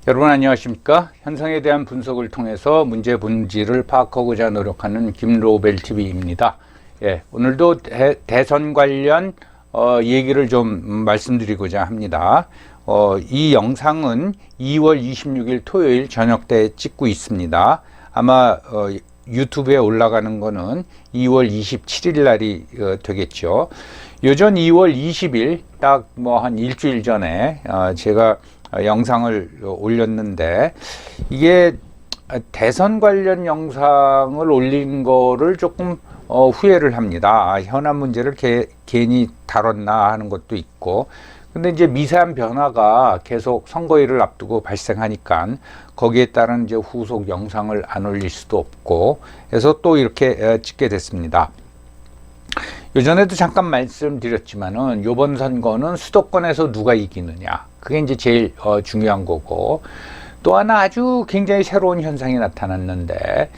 여러분 안녕하십니까? 현상에 대한 분석을 통해서 문제 본질을 파악하고자 노력하는 김로벨TV입니다. 오늘도 대선 관련 얘기를 좀 말씀드리고자 합니다. 이 영상은 2월 26일 토요일 저녁 때 찍고 있습니다. 아마 유튜브에 올라가는 거는 2월 27일 날이 되겠죠. 요전 2월 20일 딱 뭐 한 일주일 전에 제가 영상을 올렸는데, 이게 대선 관련 영상을 올린 거를 조금 후회를 합니다. 현안 문제를 괜히 다뤘나 하는 것도 있고, 근데 이제 미세한 변화가 계속 선거일을 앞두고 발생하니까 거기에 따른 이제 후속 영상을 안 올릴 수도 없고 해서 또 이렇게 찍게 됐습니다. 요전에도 잠깐 말씀드렸지만은 요번 선거는 수도권에서 누가 이기느냐, 그게 이제 제일 중요한 거고, 또 하나 아주 굉장히 새로운 현상이 나타났는데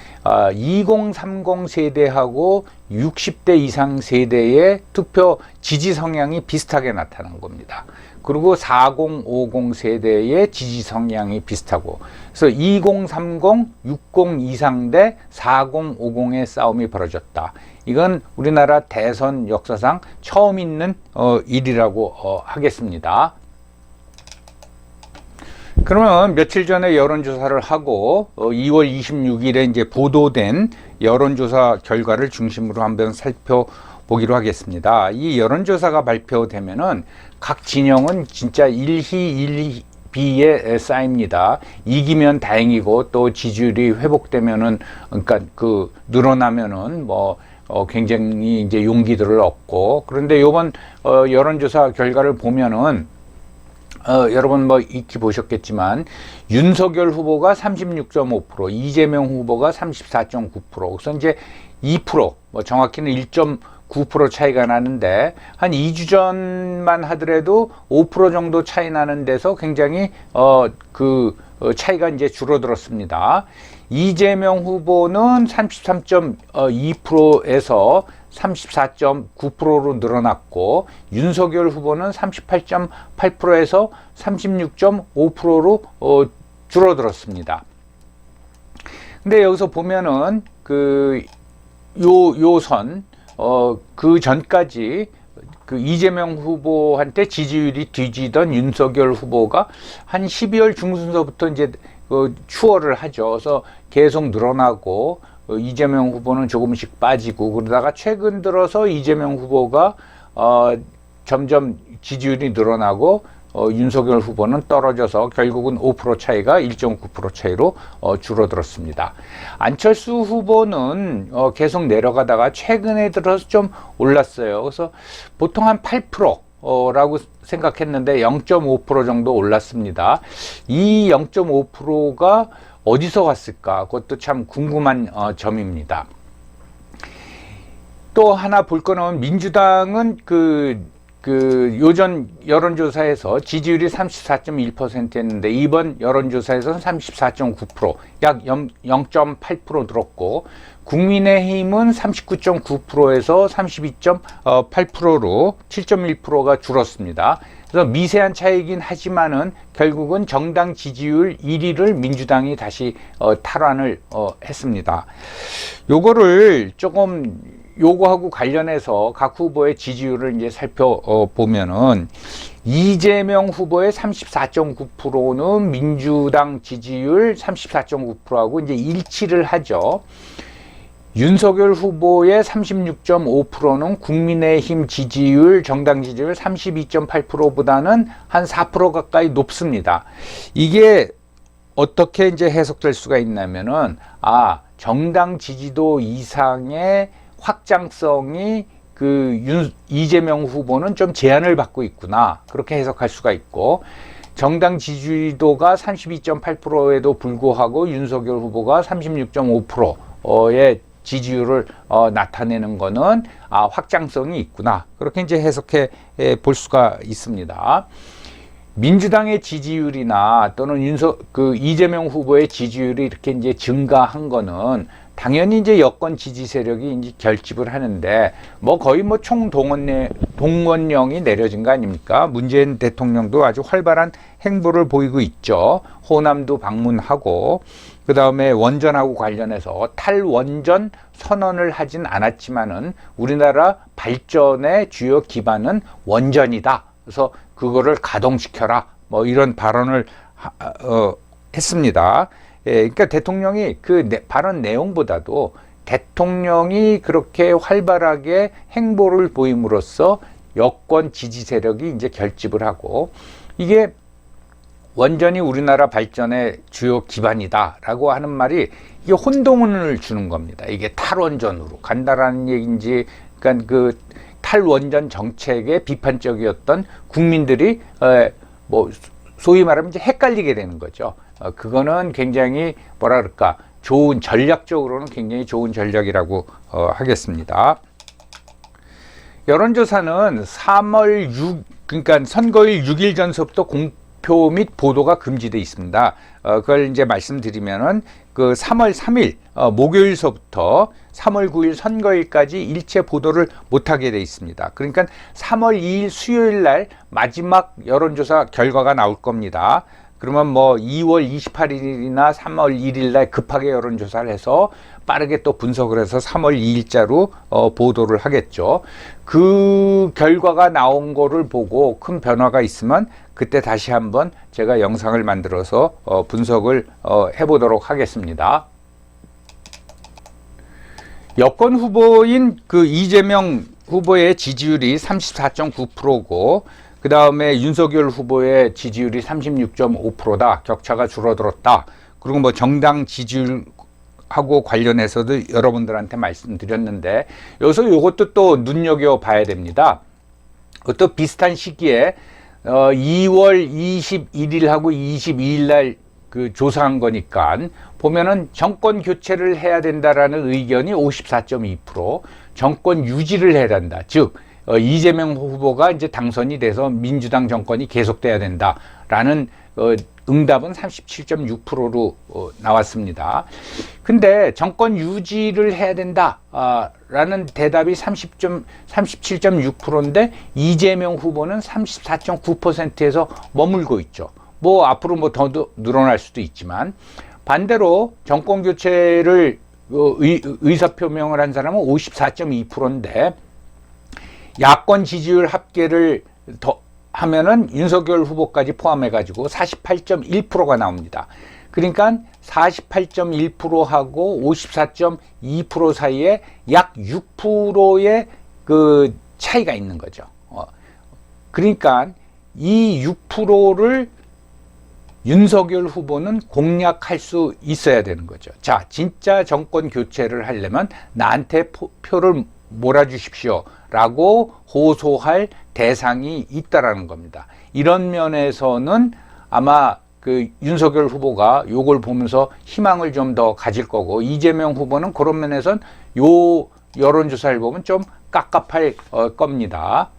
2030 세대하고 60대 이상 세대의 투표 지지 성향이 비슷하게 나타난 겁니다. 그리고 4050 세대의 지지 성향이 비슷하고, 그래서 2030, 60 이상 대 4050의 싸움이 벌어졌다. 이건 우리나라 대선 역사상 처음 있는 일이라고 하겠습니다. 그러면 며칠 전에 여론조사를 하고 2월 26일에 이제 보도된 여론조사 결과를 중심으로 한번 살펴보기로 하겠습니다. 이 여론조사가 발표되면은 각 진영은 진짜 일희일비에 쌓입니다. 이기면 다행이고, 또 지지율이 회복되면은, 그러니까 늘어나면은 굉장히 이제 용기들을 얻고, 그런데 요번 여론조사 결과를 보면은 여러분 익히 보셨겠지만 윤석열 후보가 36.5%, 이재명 후보가 34.9%, 그래서 이제 2%, 정확히는 1.9% 차이가 나는데, 한 2주 전만 하더라도 5% 정도 차이 나는 데서 굉장히 차이가 이제 줄어들었습니다. 이재명 후보는 33.2%에서 34.9%로 늘어났고, 윤석열 후보는 38.8%에서 36.5%로 줄어들었습니다. 근데 여기서 보면은 그 전까지 이재명 후보한테 지지율이 뒤지던 윤석열 후보가 한 12월 중순서부터 이제 추월을 하죠. 그래서 계속 늘어나고, 이재명 후보는 조금씩 빠지고, 그러다가 최근 들어서 이재명 후보가 점점 지지율이 늘어나고 윤석열 후보는 떨어져서 결국은 5% 차이가 1.9% 차이로 줄어들었습니다. 안철수 후보는 계속 내려가다가 최근에 들어서 좀 올랐어요. 그래서 보통 한 8% 라고 생각했는데 0.5% 정도 올랐습니다. 이 0.5%가 어디서 왔을까? 그것도 참 궁금한 점입니다. 또 하나 볼 거는, 민주당은 요전 여론조사에서 지지율이 34.1%였는데 이번 여론조사에서는 34.9%, 약 0.8% 늘었고, 국민의힘은 39.9%에서 32.8%로 7.1%가 줄었습니다. 그래서 미세한 차이긴 하지만은 결국은 정당 지지율 1위를 민주당이 다시 탈환을 했습니다. 요거를 조금 요거하고 관련해서 각 후보의 지지율을 이제 살펴보면은, 이재명 후보의 34.9%는 민주당 지지율 34.9%하고 이제 일치를 하죠. 윤석열 후보의 36.5%는 국민의힘 지지율, 정당 지지율 32.8%보다는 한 4% 가까이 높습니다. 이게 어떻게 이제 해석될 수가 있냐면은, 정당 지지도 이상의 확장성이 이재명 후보는 좀 제한을 받고 있구나, 그렇게 해석할 수가 있고, 정당 지지도가 32.8%에도 불구하고 윤석열 후보가 36.5%의 지지율을 나타내는 거는 확장성이 있구나, 그렇게 이제 해석해 볼 수가 있습니다. 민주당의 지지율이나 또는 이재명 후보의 지지율이 이렇게 이제 증가한 거는 당연히 이제 여권 지지 세력이 이제 결집을 하는데, 거의 총동원에 동원령이 내려진 거 아닙니까? 문재인 대통령도 아주 활발한 행보를 보이고 있죠. 호남도 방문하고, 그 다음에 원전하고 관련해서 탈원전 선언을 하진 않았지만은 우리나라 발전의 주요 기반은 원전이다. 그래서 그거를 가동시켜라. 뭐 이런 발언을 했습니다. 예, 그러니까 대통령이 그 발언 내용보다도 대통령이 그렇게 활발하게 행보를 보임으로써 여권 지지 세력이 이제 결집을 하고, 이게 원전이 우리나라 발전의 주요 기반이다라고 하는 말이 이게 혼동을 주는 겁니다. 이게 탈원전으로 간다라는 얘기인지, 그러니까 그 탈원전 정책에 비판적이었던 국민들이 뭐 소위 말하면 이제 헷갈리게 되는 거죠. 그거는 굉장히 뭐라 그럴까, 좋은 전략적으로는 굉장히 좋은 전략이라고 하겠습니다. 여론조사는 3월 6, 그러니까 선거일 6일 전서부터 공표 및 보도가 금지되어 있습니다. 그걸 이제 말씀드리면은 그 3월 3일 목요일서부터 3월 9일 선거일까지 일체 보도를 못하게 되어 있습니다. 그러니까 3월 2일 수요일 날 마지막 여론조사 결과가 나올 겁니다. 그러면 뭐 2월 28일이나 3월 1일 날 급하게 여론조사를 해서 빠르게 또 분석을 해서 3월 2일자로 보도를 하겠죠. 그 결과가 나온 거를 보고 큰 변화가 있으면 그때 다시 한번 제가 영상을 만들어서 분석을 해보도록 하겠습니다. 여권 후보인 그 이재명 후보의 지지율이 34.9%고, 그 다음에 윤석열 후보의 지지율이 36.5%다. 격차가 줄어들었다. 그리고 뭐 정당 지지율하고 관련해서도 여러분들한테 말씀드렸는데, 여기서 이것도 또 눈여겨봐야 됩니다. 또 비슷한 시기에 2월 21일하고 22일 날 그 조사한 거니까 보면은 정권 교체를 해야 된다라는 의견이 54.2%, 정권 유지를 해야 된다. 즉 이재명 후보가 이제 당선이 돼서 민주당 정권이 계속돼야 된다라는 응답은 37.6%로 나왔습니다. 근데 정권 유지를 해야 된다라는 대답이 37.6%인데 이재명 후보는 34.9%에서 머물고 있죠. 뭐 앞으로 뭐 더 늘어날 수도 있지만, 반대로 정권 교체를 의사표명을 한 사람은 54.2%인데 야권 지지율 합계를 더 하면은 윤석열 후보까지 포함해 가지고 48.1%가 나옵니다. 그러니까 48.1%하고 54.2% 사이에 약 6%의 그 차이가 있는 거죠. 그러니까 이 6%를 윤석열 후보는 공략할 수 있어야 되는 거죠. 자, 진짜 정권 교체를 하려면 나한테 표를 몰아주십시오 라고 호소할 대상이 있다라는 겁니다. 이런 면에서는 아마 그 윤석열 후보가 요걸 보면서 희망을 좀 더 가질 거고, 이재명 후보는 그런 면에선 요 여론조사를 보면 좀 깝깝할 겁니다.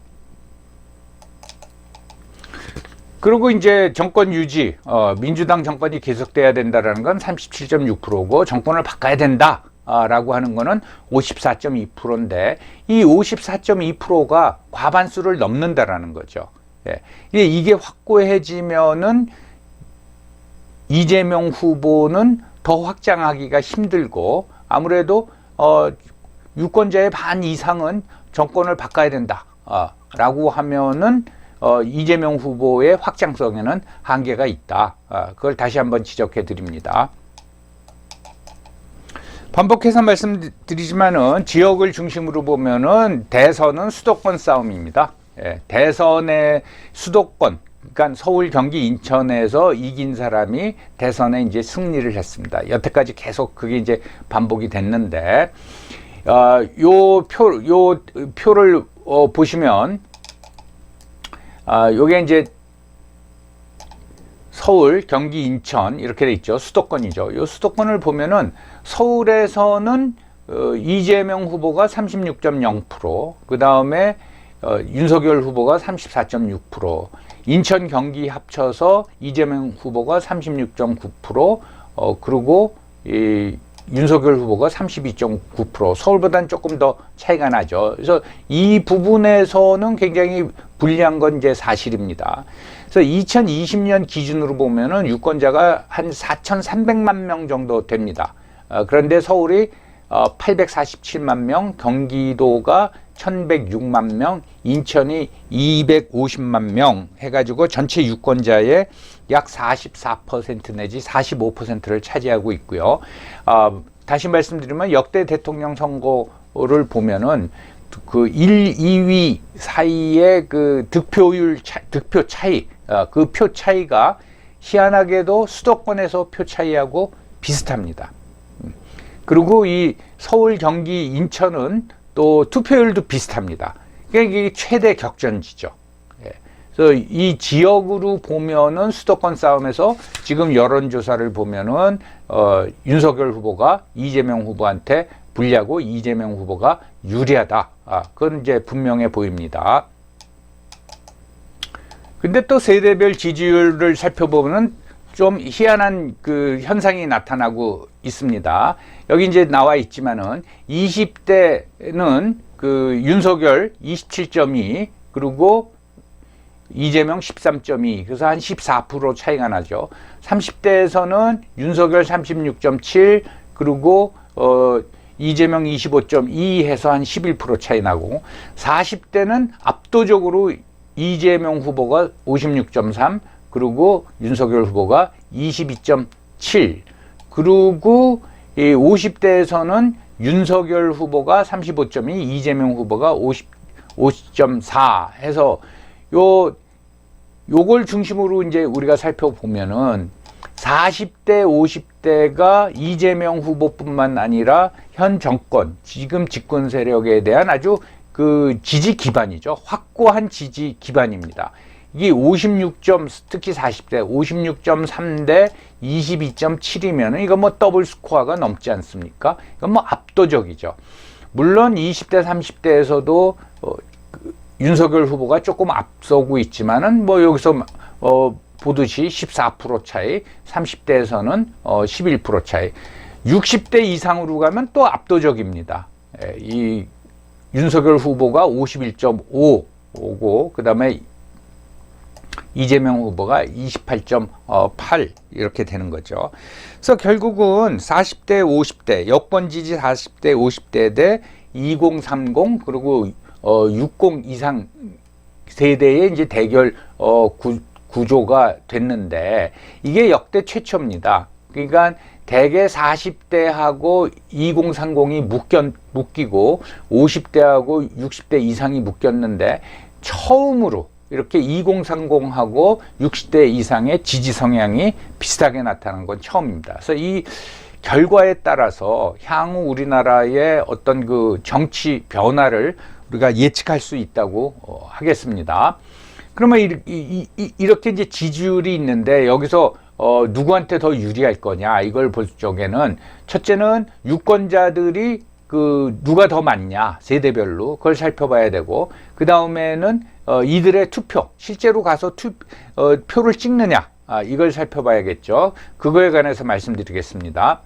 그리고 이제 정권 유지, 민주당 정권이 계속돼야 된다라는 건 37.6%고, 정권을 바꿔야 된다 라고 하는 거는 54.2%인데, 이 54.2%가 과반수를 넘는다라는 거죠. 예. 이게 확고해지면은 이재명 후보는 더 확장하기가 힘들고, 아무래도 유권자의 반 이상은 정권을 바꿔야 된다 라고 하면은 이재명 후보의 확장성에는 한계가 있다. 그걸 다시 한번 지적해 드립니다. 반복해서 말씀드리지만은 지역을 중심으로 보면은 대선은 수도권 싸움입니다. 예, 대선의 수도권, 그러니까 서울, 경기, 인천에서 이긴 사람이 대선에 이제 승리를 했습니다. 여태까지 계속 그게 이제 반복이 됐는데, 요 표를 보시면, 요게 이제 서울, 경기, 인천 이렇게 돼 있죠. 수도권이죠. 요 수도권을 보면은 서울에서는 이재명 후보가 36.0%, 그 다음에 윤석열 후보가 34.6%, 인천, 경기 합쳐서 이재명 후보가 36.9%, 그리고 윤석열 후보가 32.9%, 서울보다는 조금 더 차이가 나죠. 그래서 이 부분에서는 굉장히 불리한 건 이제 사실입니다. 그래서 2020년 기준으로 보면은 유권자가 한 4,300만 명 정도 됩니다. 그런데 서울이 847만 명, 경기도가 1,106만 명, 인천이 250만 명 해가지고 전체 유권자의 약 44% 내지 45%를 차지하고 있고요. 다시 말씀드리면 역대 대통령 선거를 보면은 그 1, 2위 사이의 그 득표 차이, 그 표 차이가 희한하게도 수도권에서 표 차이하고 비슷합니다. 그리고 이 서울, 경기, 인천은 또 투표율도 비슷합니다. 그러니까 이게 최대 격전지죠. 그래서 이 지역으로 보면은 수도권 싸움에서 지금 여론조사를 보면은 윤석열 후보가 이재명 후보한테 불리하고 이재명 후보가 유리하다. 그건 이제 분명해 보입니다. 근데 또 세대별 지지율을 살펴보면은 좀 희한한 그 현상이 나타나고 있습니다. 여기 이제 나와 있지만은 20대는 그 윤석열 27.2 그리고 이재명 13.2 그래서 한 14% 차이가 나죠. 30대에서는 윤석열 36.7 그리고 이재명 25.2 해서 한 11% 차이 나고 40대는 압도적으로 이재명 후보가 56.3 그리고 윤석열 후보가 22.7 그리고 50대에서는 윤석열 후보가 35.2 이재명 후보가 50.4 해서 요걸 중심으로 이제 우리가 살펴보면은 40대 50대가 이재명 후보뿐만 아니라 현 정권 지금 집권 세력에 대한 아주 그 지지 기반이죠. 확고한 지지 기반입니다. 이게 56점, 특히 40대 56.3대 22.7이면 이거 뭐 더블 스코어가 넘지 않습니까? 이건 뭐 압도적이죠. 물론 20대, 30대에서도 윤석열 후보가 조금 앞서고 있지만은 뭐 여기서 보듯이 14% 차이, 30대에서는 11% 차이, 60대 이상으로 가면 또 압도적입니다. 이 윤석열 후보가 51.5오고 그다음에 이재명 후보가 28.8 이렇게 되는 거죠. 그래서 결국은 40대, 50대 여권 지지 40대, 50대 대 2030 그리고 60 이상 세대의 이제 대결 구조가 됐는데 이게 역대 최초입니다. 그러니까 대개 40대하고 2030이 묶이고 50대하고 60대 이상이 묶였는데 처음으로 이렇게 2030하고 60대 이상의 지지 성향이 비슷하게 나타난 건 처음입니다. 그래서 이 결과에 따라서 향후 우리나라의 어떤 그 정치 변화를 우리가 예측할 수 있다고 하겠습니다. 그러면 이렇게 이제 지지율이 있는데 여기서 누구한테 더 유리할 거냐 이걸 볼 적에는 첫째는 유권자들이 그 누가 더 많냐 세대별로 그걸 살펴봐야 되고 그 다음에는 이들의 투표 실제로 가서 표를 찍느냐 이걸 살펴봐야겠죠. 그거에 관해서 말씀드리겠습니다.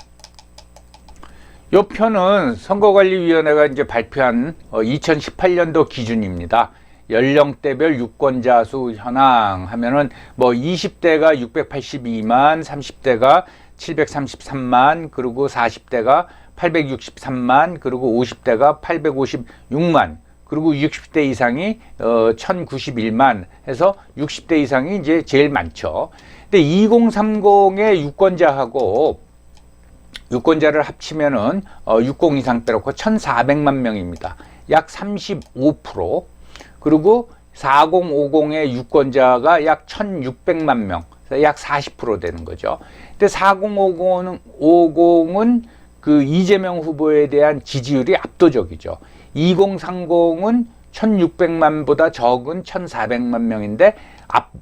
이 표는 선거관리위원회가 이제 발표한 2018년도 기준입니다. 연령대별 유권자 수 현황 하면은 뭐 20대가 682만, 30대가 733만, 그리고 40대가 863만, 그리고 50대가 856만, 그리고 60대 이상이 1091만 해서 60대 이상이 이제 제일 많죠. 근데 2030의 유권자를 합치면은 60 이상 빼놓고 1,400만 명입니다. 약 35%. 그리고 4050의 유권자가 약 1,600만 명, 약 40% 되는 거죠. 근데 4050은 그 이재명 후보에 대한 지지율이 압도적이죠. 2030은 1,600만보다 적은 1,400만 명인데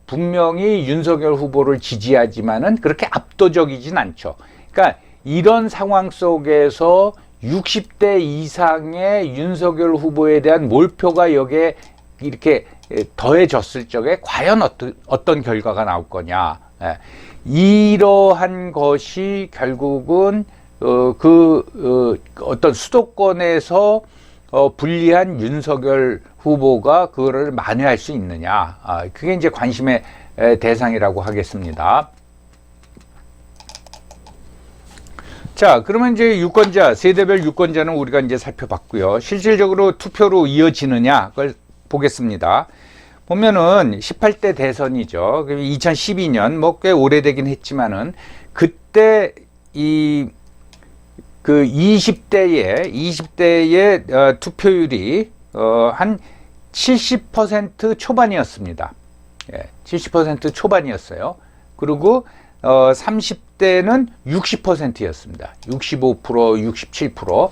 분명히 윤석열 후보를 지지하지만은 그렇게 압도적이진 않죠. 그러니까 이런 상황 속에서 60대 이상의 윤석열 후보에 대한 몰표가 여기에 이렇게 더해졌을 적에 과연 어떤 결과가 나올 거냐. 이러한 것이 결국은 어떤 수도권에서 불리한 윤석열 후보가 그거를 만회할 수 있느냐. 그게 이제 관심의 대상이라고 하겠습니다. 자, 그러면 이제 유권자, 세대별 유권자는 우리가 이제 살펴봤고요. 실질적으로 투표로 이어지느냐, 그걸 보겠습니다. 보면은 18대 대선이죠. 2012년, 뭐 꽤 오래되긴 했지만은, 그때 그 20대의 투표율이 한 70% 초반이었습니다. 예, 70% 초반이었어요. 그리고 30대는 60%였습니다. 65%, 67%,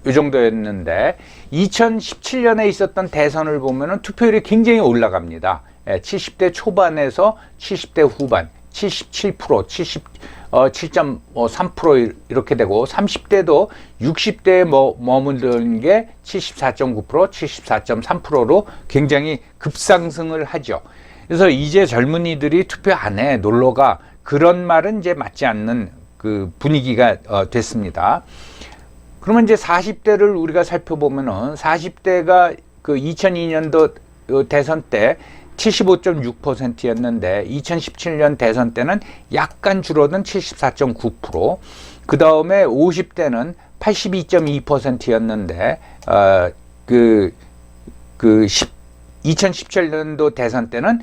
이 정도였는데 2017년에 있었던 대선을 보면은 투표율이 굉장히 올라갑니다. 예, 70대 초반에서 70대 후반, 77%, 7.3% 이렇게 되고 30대도 60대에 머무르는 게 74.9%, 74.3%로 굉장히 급상승을 하죠. 그래서 이제 젊은이들이 투표 안 해, 놀러가, 그런 말은 이제 맞지 않는 그 분위기가 됐습니다. 그러면 이제 40대를 우리가 살펴보면은 40대가 그 2002년도 대선 때 75.6%였는데 2017년 대선 때는 약간 줄어든 74.9%, 그 다음에 50대는 82.2%였는데 2017년도 대선 때는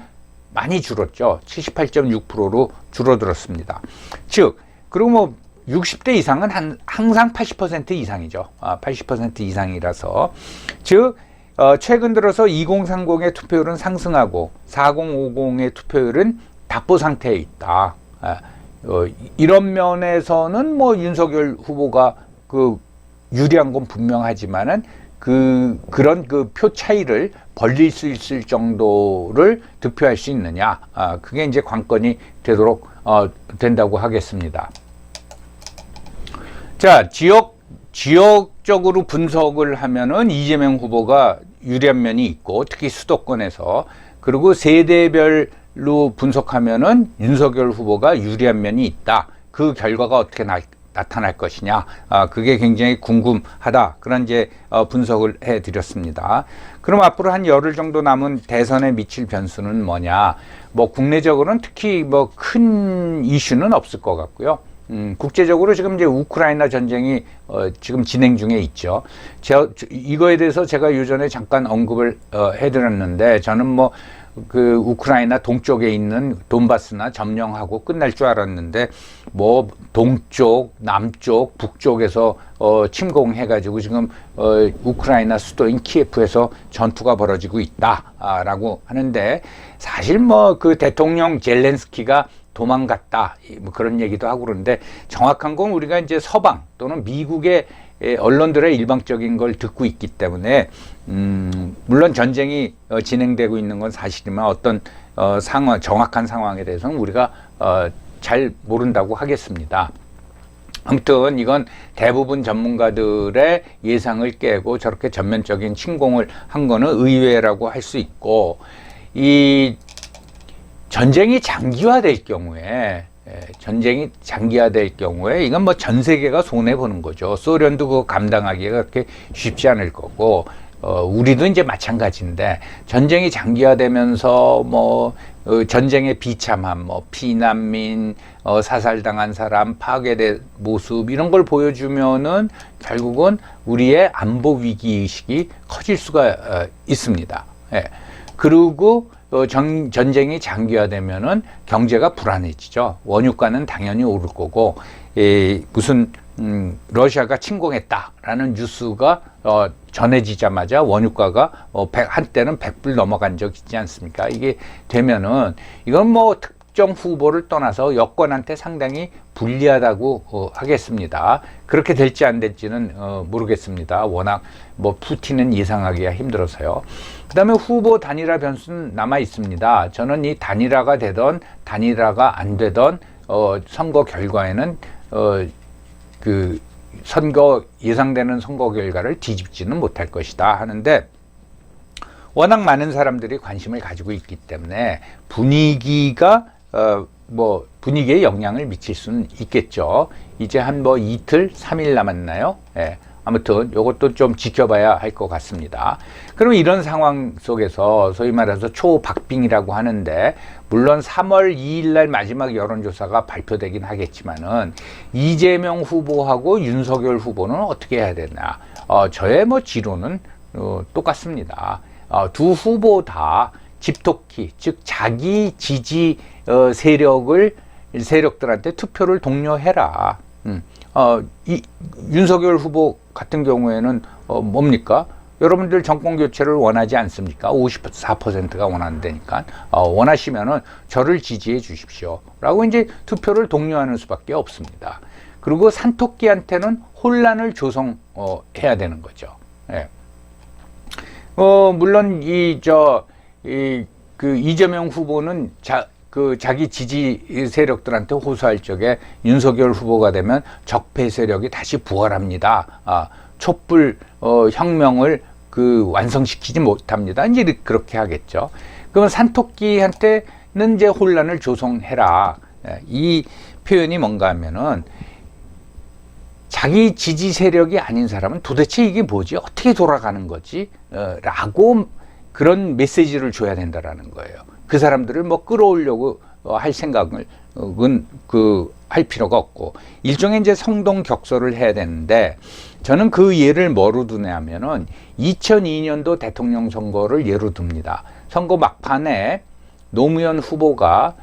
많이 줄었죠. 78.6%로 줄어들었습니다. 즉, 그리고 뭐 60대 이상은 항상 80% 이상이죠. 80% 이상이라서, 즉 최근 들어서 2030의 투표율은 상승하고 4050의 투표율은 답보 상태에 있다. 이런 면에서는 뭐 윤석열 후보가 그 유리한 건 분명하지만은 그런 그 표 차이를 벌릴 수 있을 정도를 득표할 수 있느냐, 그게 이제 관건이 되도록 된다고 하겠습니다. 자, 지역적으로 분석을 하면은 이재명 후보가 유리한 면이 있고, 특히 수도권에서, 그리고 세대별로 분석하면은 윤석열 후보가 유리한 면이 있다. 그 결과가 어떻게 나타날 것이냐, 그게 굉장히 궁금하다. 그런 이제 분석을 해드렸습니다. 그럼 앞으로 한 열흘 정도 남은 대선에 미칠 변수는 뭐냐? 뭐 국내적으로는 특히 뭐 큰 이슈는 없을 것 같고요. 국제적으로 지금 이제 우크라이나 전쟁이 지금 진행 중에 있죠. 이거에 대해서 제가 요전에 잠깐 언급을 해드렸는데, 저는 뭐 그 우크라이나 동쪽에 있는 돈바스나 점령하고 끝날 줄 알았는데, 뭐 동쪽, 남쪽, 북쪽에서 침공해가지고 지금 우크라이나 수도인 키예프에서 전투가 벌어지고 있다라고 하는데, 사실 뭐 그 대통령 젤렌스키가 도망갔다, 뭐 그런 얘기도 하고 그러는데, 정확한 건 우리가 이제 서방 또는 미국의 언론들의 일방적인 걸 듣고 있기 때문에, 물론 전쟁이 진행되고 있는 건 사실이지만 어떤 정확한 상황에 대해서는 우리가 잘 모른다고 하겠습니다. 아무튼 이건 대부분 전문가들의 예상을 깨고 저렇게 전면적인 침공을 한 거는 의외라고 할 수 있고, 이 전쟁이 장기화될 경우에 이건 뭐 전 세계가 손해 보는 거죠. 소련도 그거 감당하기가 그렇게 쉽지 않을 거고, 우리도 이제 마찬가지인데, 전쟁이 장기화되면서 뭐 전쟁의 비참함, 뭐 피난민, 사살당한 사람, 파괴된 모습, 이런 걸 보여주면은 결국은 우리의 안보 위기 의식이 커질 수가 있습니다. 예. 그리고 전쟁이 장기화되면은 경제가 불안해지죠. 원유가는 당연히 오를 거고, 무슨 러시아가 침공했다라는 뉴스가 전해지자마자 원유가가 한때는 100불 넘어간 적 있지 않습니까? 이게 되면은 이건 뭐 특정 후보를 떠나서 여권한테 상당히 불리하다고 하겠습니다. 그렇게 될지 안 될지는 모르겠습니다. 워낙 뭐 푸틴은 예상하기가 힘들어서요. 그 다음에 후보 단일화 변수는 남아 있습니다. 저는 이 단일화가 되던 단일화가 안 되던 선거 결과에는 그 예상되는 선거 결과를 뒤집지는 못할 것이다 하는데, 워낙 많은 사람들이 관심을 가지고 있기 때문에 분위기가 뭐 분위기에 영향을 미칠 수는 있겠죠. 이제 한 뭐 이틀, 3일 남았나요? 예. 아무튼 이것도 좀 지켜봐야 할 것 같습니다. 그럼 이런 상황 속에서 소위 말해서 초박빙이라고 하는데, 물론 3월 2일 날 마지막 여론조사가 발표되긴 하겠지만은 이재명 후보하고 윤석열 후보는 어떻게 해야 되나? 저의 뭐 지론은 똑같습니다. 두 후보 다 집토끼, 즉 자기 지지 세력들한테 투표를 독려해라. 윤석열 후보 같은 경우에는 뭡니까? 여러분들 정권 교체를 원하지 않습니까? 54%가 원한다니까. 원하시면은 저를 지지해 주십시오. 라고 이제 투표를 독려하는 수밖에 없습니다. 그리고 산토끼한테는 혼란을 조성해야 되는 거죠. 예. 물론 그 이재명 후보는 자기 지지 세력들한테 호소할 적에 윤석열 후보가 되면 적폐 세력이 다시 부활합니다. 촛불 혁명을 완성시키지 못합니다. 이제 그렇게 하겠죠. 그러면 산토끼한테는 이제 혼란을 조성해라. 이 표현이 뭔가 하면은 자기 지지 세력이 아닌 사람은 도대체 이게 뭐지? 어떻게 돌아가는 거지? 라고 그런 메시지를 줘야 된다라는 거예요. 그 사람들을 뭐 끌어오려고 할 생각은 할 필요가 없고, 일종의 이제 성동격서를 해야 되는데, 저는 그 예를 뭐로 두냐면은 2002년도 대통령 선거를 예로 듭니다. 선거 막판에 노무현 후보가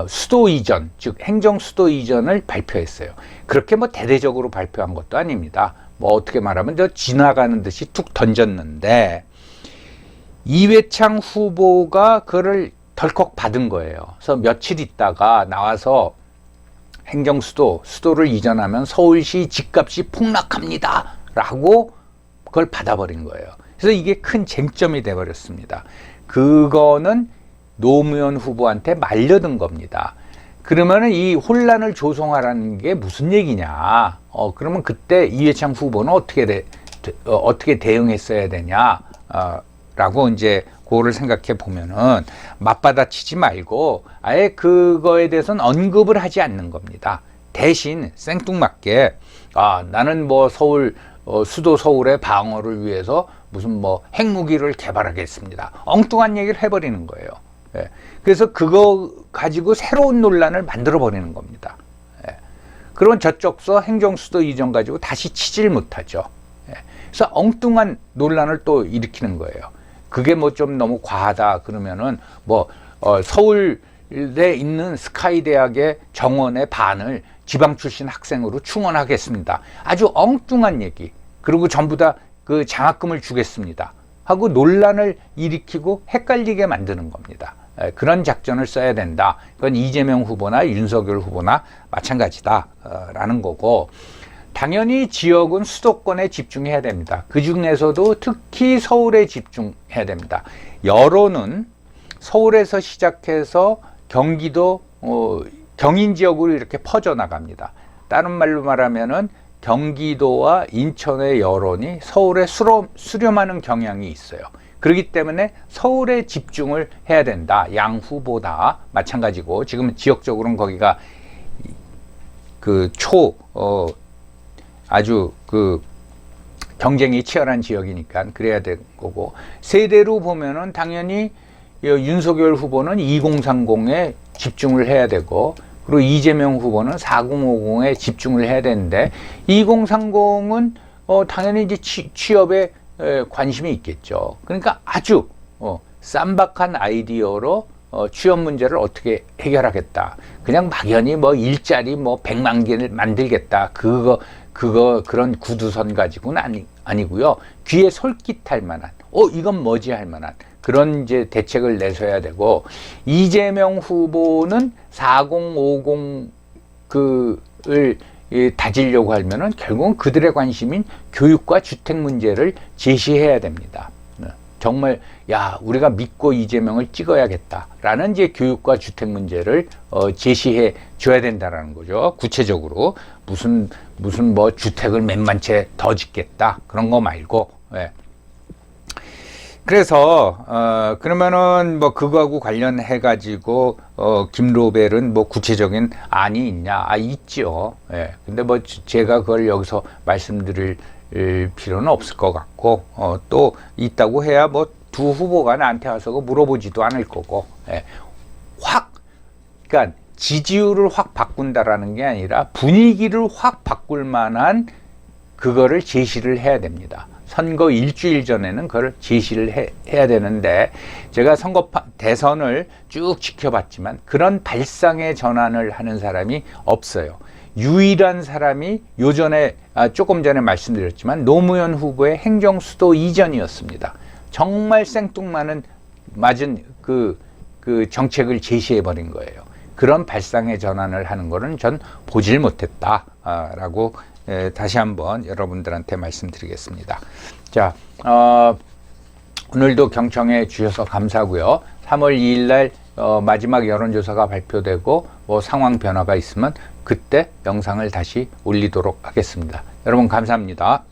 수도 이전, 즉 행정 수도 이전을 발표했어요. 그렇게 뭐 대대적으로 발표한 것도 아닙니다. 뭐 어떻게 말하면 저 지나가는 듯이 툭 던졌는데, 이회창 후보가 그거를 덜컥 받은 거예요. 그래서 며칠 있다가 나와서 수도를 이전하면 서울시 집값이 폭락합니다. 라고 그걸 받아버린 거예요. 그래서 이게 큰 쟁점이 돼버렸습니다. 그거는 노무현 후보한테 말려든 겁니다. 그러면은 이 혼란을 조성하라는 게 무슨 얘기냐? 그러면 그때 이회창 후보는 어떻게 대응했어야 되냐? 라고 이제 그거를 생각해 보면은 맞받아치지 말고 아예 그거에 대해서는 언급을 하지 않는 겁니다. 대신 생뚱맞게 나는 뭐 수도 서울의 방어를 위해서 무슨 뭐 핵무기를 개발하겠습니다. 엉뚱한 얘기를 해버리는 거예요. 예. 그래서 그거 가지고 새로운 논란을 만들어 버리는 겁니다. 예. 그러면 저쪽서 행정수도 이전 가지고 다시 치질 못하죠. 예. 그래서 엉뚱한 논란을 또 일으키는 거예요. 그게 뭐 좀 너무 과하다 그러면은 서울에 있는 스카이 대학의 정원의 반을 지방 출신 학생으로 충원하겠습니다. 아주 엉뚱한 얘기. 그리고 전부 다 그 장학금을 주겠습니다. 하고 논란을 일으키고 헷갈리게 만드는 겁니다. 그런 작전을 써야 된다. 그건 이재명 후보나 윤석열 후보나 마찬가지다라는 거고, 당연히 지역은 수도권에 집중해야 됩니다. 그 중에서도 특히 서울에 집중해야 됩니다. 여론은 서울에서 시작해서 경기도, 경인 지역으로 이렇게 퍼져나갑니다. 다른 말로 말하면은 경기도와 인천의 여론이 서울에 수렴하는 경향이 있어요. 그렇기 때문에 서울에 집중을 해야 된다. 양 후보 다 마찬가지고, 지금 지역적으로는 거기가 아주 경쟁이 치열한 지역이니까 그래야 될 거고, 세대로 보면은 당연히 윤석열 후보는 2030에 집중을 해야 되고, 그리고 이재명 후보는 4050에 집중을 해야 되는데, 2030은 당연히 이제 취업에 관심이 있겠죠. 그러니까 아주 쌈박한 아이디어로 취업 문제를 어떻게 해결하겠다. 그냥 막연히 뭐 일자리 100만 개를 만들겠다. 그런 구두선 가지고는 아니고요. 귀에 솔깃할 만한, 이건 뭐지 할 만한 그런 이제 대책을 내서야 되고, 이재명 후보는 4050을 다지려고 하면은 결국은 그들의 관심인 교육과 주택 문제를 제시해야 됩니다. 정말 우리가 믿고 이재명을 찍어야겠다라는 이제 교육과 주택 문제를 제시해 줘야 된다라는 거죠. 구체적으로 무슨 주택을 몇만 채 더 짓겠다 그런 거 말고. 예. 그래서 그러면은 뭐 그거하고 관련해 가지고 김로벨은 뭐 구체적인 안이 있냐? 있죠. 예. 근데 뭐 제가 그걸 여기서 말씀드릴 필요는 없을 것 같고 또 있다고 해야 뭐 두 후보가 나한테 와서 물어보지도 않을 거고 예. 그러니까 지지율을 확 바꾼다라는 게 아니라 분위기를 확 바꿀 만한 그거를 제시를 해야 됩니다. 선거 일주일 전에는 그걸 제시를 해야 되는데 제가 대선을 쭉 지켜봤지만 그런 발상의 전환을 하는 사람이 없어요. 유일한 사람이 조금 전에 말씀드렸지만 노무현 후보의 행정수도 이전이었습니다. 정말 생뚱맞은 그 정책을 제시해버린 거예요. 그런 발상의 전환을 하는 거는 전 보질 못했다라고 다시 한번 여러분들한테 말씀드리겠습니다. 자, 오늘도 경청해 주셔서 감사하고요. 3월 2일 날 마지막 여론조사가 발표되고 뭐 상황 변화가 있으면 그때 영상을 다시 올리도록 하겠습니다. 여러분 감사합니다.